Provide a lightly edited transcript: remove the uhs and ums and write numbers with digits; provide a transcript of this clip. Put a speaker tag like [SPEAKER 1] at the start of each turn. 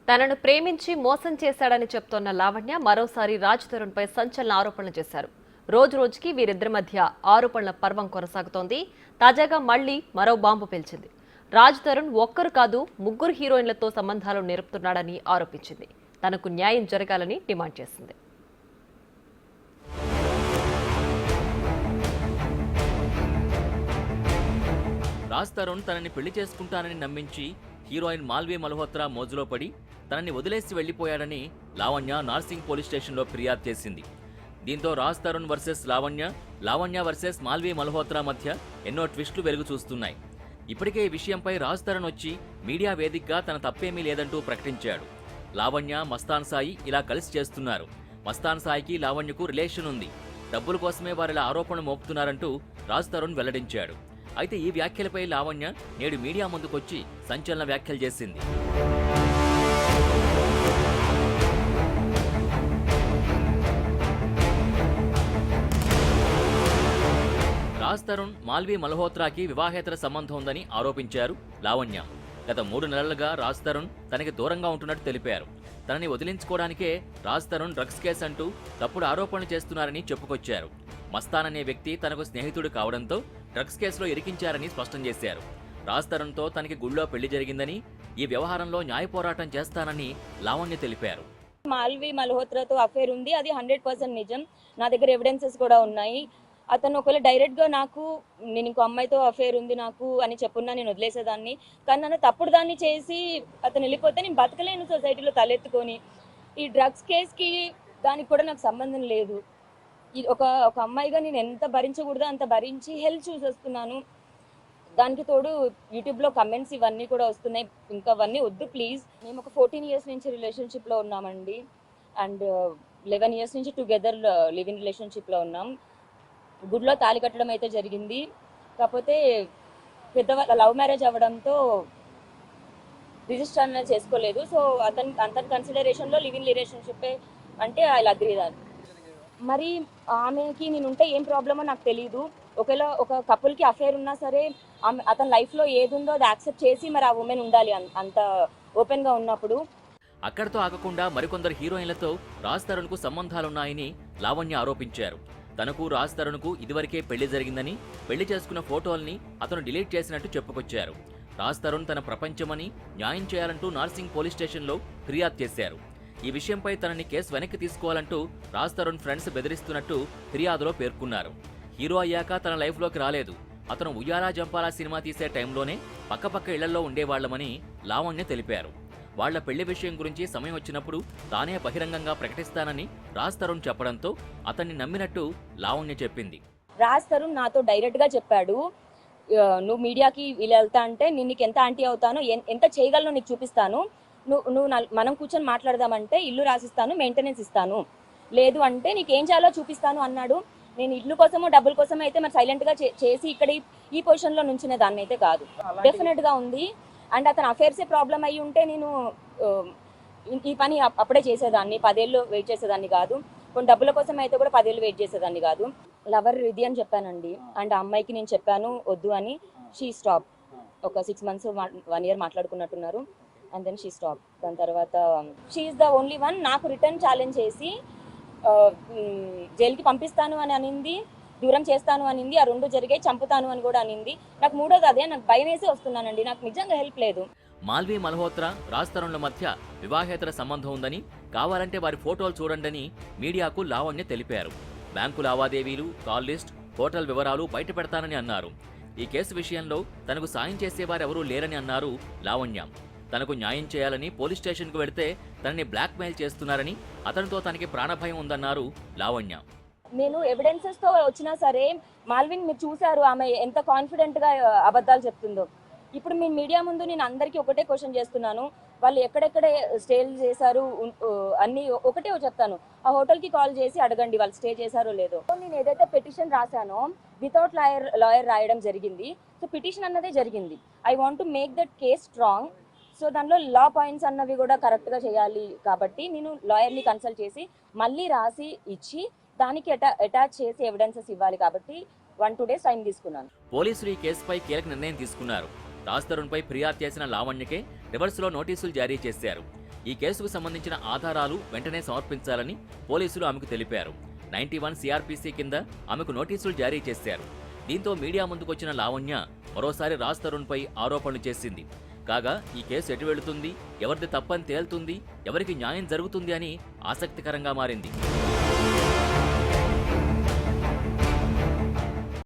[SPEAKER 1] తనను ప్రేమించి మోసం చేశాడని చెప్తోన్న లావణ్య మరోసారి రాజ్ తరుణ్ పై సంచలన ఆరోపణలు చేశారు. రోజు రోజుకి వీరిద్దరి మధ్య ఆరోపణల పర్వం కొనసాగుతోంది. తాజాగా మళ్లీ మరో బాంబు పేల్చింది. రాజ్ తరుణ్ ఒక్కరు కాదు, ముగ్గురు హీరోయిన్లతో సంబంధాలు నేర్పుతున్నాడని ఆరోపించింది. తనకు న్యాయం జరగాలని డిమాండ్ చేసింది.
[SPEAKER 2] రాజ్ తరుణ్ తనని పెళ్లి చేసుకుంటానని నమ్మించి హీరోయిన్ మాల్వి మల్హోత్రా మోజులో పడి తనని వదిలేసి వెళ్లిపోయాడని లావణ్య నార్సింగ్ పోలీస్ స్టేషన్లో ఫిర్యాదు చేసింది. దీంతో రాజ్ తరుణ్ వర్సెస్ లావణ్య వర్సెస్ మాల్వి మల్హోత్రా మధ్య ఎన్నో ట్విస్టులు వెలుగు చూస్తున్నాయి. ఇప్పటికే ఈ విషయంపై రాజ్ తరుణ్ వచ్చి మీడియా వేదికగా తన తప్పేమీ లేదంటూ ప్రకటించాడు. లావణ్య, మస్తాన్ సాయి ఇలా కలిసి చేస్తున్నారు. మస్తాన్ సాయికి లావణ్యకు రిలేషన్ ఉంది. డబ్బుల కోసమే వారిలా ఆరోపణలు మోపుతున్నారంటూ రాజ్ తరుణ్ వెల్లడించాడు. అయితే ఈ వ్యాఖ్యలపై లావణ్య నేడు మీడియా ముందుకొచ్చి సంచలన వ్యాఖ్యలు చేసింది. రాజ్ తరుణ్, మాల్వి మల్హోత్రాకి వివాహేతర సంబంధం ఉందని ఆరోపించారు లావణ్య. గత 3 నెలలుగా రాజ్ తరుణ్ తనకి దూరంగా ఉంటున్నట్టు తెలిపారు. తనని వదిలించుకోవడానికే రాజ్ తరుణ్ డ్రగ్స్ కేసు అంటూ తప్పుడు ఆరోపణలు చేస్తున్నారని చెప్పుకొచ్చారు. మస్తాన్ అనే వ్యక్తి తనకు స్నేహితుడు కావడంతో డ్రగ్స్ కేసులో ఇరికించారని స్పష్టం చేశారు. రాజ్ తరుణ్తో తనకి గుళ్ళో పెళ్లి జరిగిందని, ఈ వ్యవహారంలో న్యాయ పోరాటం చేస్తానని లావణ్య తెలిపారు.
[SPEAKER 3] మాల్వి మల్హోత్రాతో అఫేర్ ఉంది, అది 100% నిజం. నా దగ్గర ఎవిడెన్సెస్ కూడా ఉన్నాయి. అతను ఒకవేళ డైరెక్ట్గా నేను ఇంకో అమ్మాయితో అఫేర్ ఉంది నాకు అని చెప్పున్నా నేను వదిలేసేదాన్ని. కానీ నన్ను తప్పుడు దాన్ని చేసి అతను వెళ్ళిపోతే నేను బతకలేను సొసైటీలో తలెత్తుకొని. ఈ డ్రగ్స్ కేసుకి దానికి కూడా నాకు సంబంధం లేదు. ఒక అమ్మాయిగా నేను ఎంత భరించకూడదో అంత భరించి హెల్త్ చూసేస్తున్నాను. దానికి తోడు యూట్యూబ్లో కమెంట్స్ ఇవన్నీ కూడా వస్తున్నాయి. ఇంకా అవన్నీ వద్దు ప్లీజ్. మేము ఒక 14 ఇయర్స్ నుంచి రిలేషన్షిప్లో ఉన్నామండి. అండ్ 11 ఇయర్స్ నుంచి టుగెదర్ లివ్ ఇన్ రిలేషన్షిప్లో ఉన్నాం. గుడిలో తాళి కట్టడం అయితే జరిగింది. కాకపోతే పెద్దవాళ్ళ లవ్ మ్యారేజ్ అవ్వడంతో రిజిస్టర్ అనేది చేసుకోలేదు. సో అతని కన్సిడరేషన్లో లివ్ ఇన్ రిలేషన్షిప్ అంటే ఐ అగ్రీ దాన్ని. మరి ఆమెకి నేనుంటే ఏం ప్రాబ్లమో నాకు తెలియదు. ఒకవేళ ఒక కపుల్కి అఫేర్ ఉన్నా సరే అతని లైఫ్లో ఏది ఉందో అది యాక్సెప్ట్ చేసి మరి ఆ ఉమెన్ ఉండాలి అంత ఓపెన్గా ఉన్నప్పుడు.
[SPEAKER 2] అక్కడితో ఆగకుండా మరికొందరు హీరోయిన్లతో రాజ్ తరుణ్కు సంబంధాలున్నాయని లావణ్య ఆరోపించారు. తనకు రాజ్ తరుణ్కు ఇదివరకే పెళ్లి జరిగిందని, పెళ్లి చేసుకున్న ఫోటోల్ని అతను డిలీట్ చేసినట్టు చెప్పుకొచ్చారు. రాజ్ తరుణ్ తన ప్రపంచమని, న్యాయం చేయాలంటూ నార్సింగ్ పోలీస్ స్టేషన్లో ఫిర్యాదు చేశారు. ఈ విషయంపై తనని కేసు వెనక్కి తీసుకోవాలంటూ రాజ్ తరుణ్ ఫ్రెండ్స్ బెదిరిస్తున్నట్టు ఫిర్యాదులో పేర్కొన్నారు. హీరో అయ్యాక తన లైఫ్లోకి రాలేదు. అతను ఉయ్యాలా జంపాలా సినిమా తీసే టైంలోనే పక్కపక్క ఇళ్లలో ఉండేవాళ్లమని లావణ్య తెలిపారు. వాళ్ల పెళ్లి విషయం గురించి సమయం వచ్చినప్పుడు తానే బహిరంగంగా ప్రకటిస్తానని రాజ్ తరుణ్ చెప్పడంతో అతన్ని నమ్మినట్టు లావణ్య చెప్పింది.
[SPEAKER 3] రాజ్ తరుణ్ నాతో డైరెక్ట్గా చెప్పాడు, నువ్వు మీడియాకి వీళ్ళు వెళ్తా అంటే నేను నీకు ఎంత ఆంటీ అవుతానో, ఎంత చేయగలను నీకు చూపిస్తాను. నువ్వు మనం కూర్చొని మాట్లాడదామంటే ఇల్లు రాసిస్తాను, మెయింటెనెన్స్ ఇస్తాను, లేదు అంటే నీకు ఏం చేయాలో చూపిస్తాను అన్నాడు. నేను ఇల్లు కోసమో డబ్బుల కోసమో అయితే మరి సైలెంట్గా చేసి ఇక్కడ ఈ పొజిషన్లో నుంచునే దాన్ని అయితే కాదు. డెఫినెట్గా ఉంది. అండ్ అతను అఫేర్సే ప్రాబ్లం అయ్యి ఉంటే నేను ఈ పని అప్పుడే చేసేదాన్ని, 10 ఏళ్ళు వెయిట్ చేసేదాన్ని కాదు. కొన్ని డబ్బుల కోసం అయితే కూడా 10 ఏళ్ళు వెయిట్ చేసేదాన్ని కాదు. లవర్ ఇది అని చెప్పానండి. అండ్ ఆ అమ్మాయికి నేను చెప్పాను వద్దు అని. She stop. ఒక 6 months 1 year మాట్లాడుకున్నట్టున్నారు. And then she stop. దాని తర్వాత she is the only one నాకు రిటర్న్ ఛాలెంజ్ చేసి జైలుకి పంపిస్తాను అని అనింది, దూరం చేస్తాను అనింది. ఆ 2 జరిగాయి, చంపుతాను అని కూడా అనింది. నాకు 3వది అదే. నాకు భయం వేసి వస్తున్నానండి. నాకు నిజంగా హెల్ప్ లేదు.
[SPEAKER 2] మాల్వి మల్హోత్రా, రాజ్ తరుణ్ల మధ్య వివాహేతర సంబంధం ఉందని, కావాలంటే వారి ఫోటోలు చూడండని మీడియాకు లావణ్య తెలిపారు. బ్యాంకు లావాదేవీలు, కాల్ లిస్ట్, హోటల్ వివరాలు బయట పెడతానని అన్నారు. ఈ కేసు విషయంలో తనకు సాయం చేసేవారెవరూ లేరని అన్నారు లావణ్య. తనకు న్యాయం చేయాలని పోలీస్ స్టేషన్కు వెడితే తనని బ్లాక్మెయిల్ చేస్తున్నారని, అతనితో తనకి ప్రాణభయం ఉందన్నారు లావణ్య.
[SPEAKER 3] నేను ఎవిడెన్సెస్తో వచ్చినా సరే మాల్విన్ మీరు చూశారు ఆమె ఎంత కాన్ఫిడెంట్గా అబద్ధాలు చెప్తుందో. ఇప్పుడు మీ మీడియా ముందు నేను అందరికీ ఒకటే క్వశ్చన్ చేస్తున్నాను, వాళ్ళు ఎక్కడెక్కడ స్టే చేశారు అన్నీ ఒకటే చెప్తాను. ఆ హోటల్కి కాల్ చేసి అడగండి వాళ్ళు స్టే చేశారో లేదో. నేను ఏదైతే పిటిషన్ రాశానో వితౌట్ లాయర్ రాయడం జరిగింది. సో పిటిషన్ అన్నదే జరిగింది. I want to make that case strong. So దానిలో లా పాయింట్స్ అన్నవి కూడా కరెక్ట్గా చేయాలి కాబట్టి నేను లాయర్ని కన్సల్ట్ చేసి మళ్ళీ రాసి ఇచ్చి దానికి అటాచ్ చేసి ఎవిడెన్సెస్ ఇవ్వాలి కాబట్టి 1-2 days టైం తీసుకున్నాను.
[SPEAKER 2] పోలీసులు ఈ కేసుపై కీలక నిర్ణయం తీసుకున్నారు. రాజ్ తరుణ్పై ఫిర్యాదు చేసిన లావణ్యకే రివర్స్లో నోటీసులు జారీ చేశారు. ఈ కేసుకు సంబంధించిన ఆధారాలు వెంటనే సమర్పించాలని పోలీసులు ఆమెకు తెలిపారు. 91 సిఆర్పిసి కింద ఆమెకు నోటీసులు జారీ చేశారు. దీంతో మీడియా ముందుకొచ్చిన లావణ్య మరోసారి రాజ్ తరుణ్పై ఆరోపణలు చేసింది. కాగా ఈ కేసు ఎటు వెళుతుంది, ఎవరిది తప్పని తేలుతుంది, ఎవరికి న్యాయం జరుగుతుంది అని ఆసక్తికరంగా మారింది.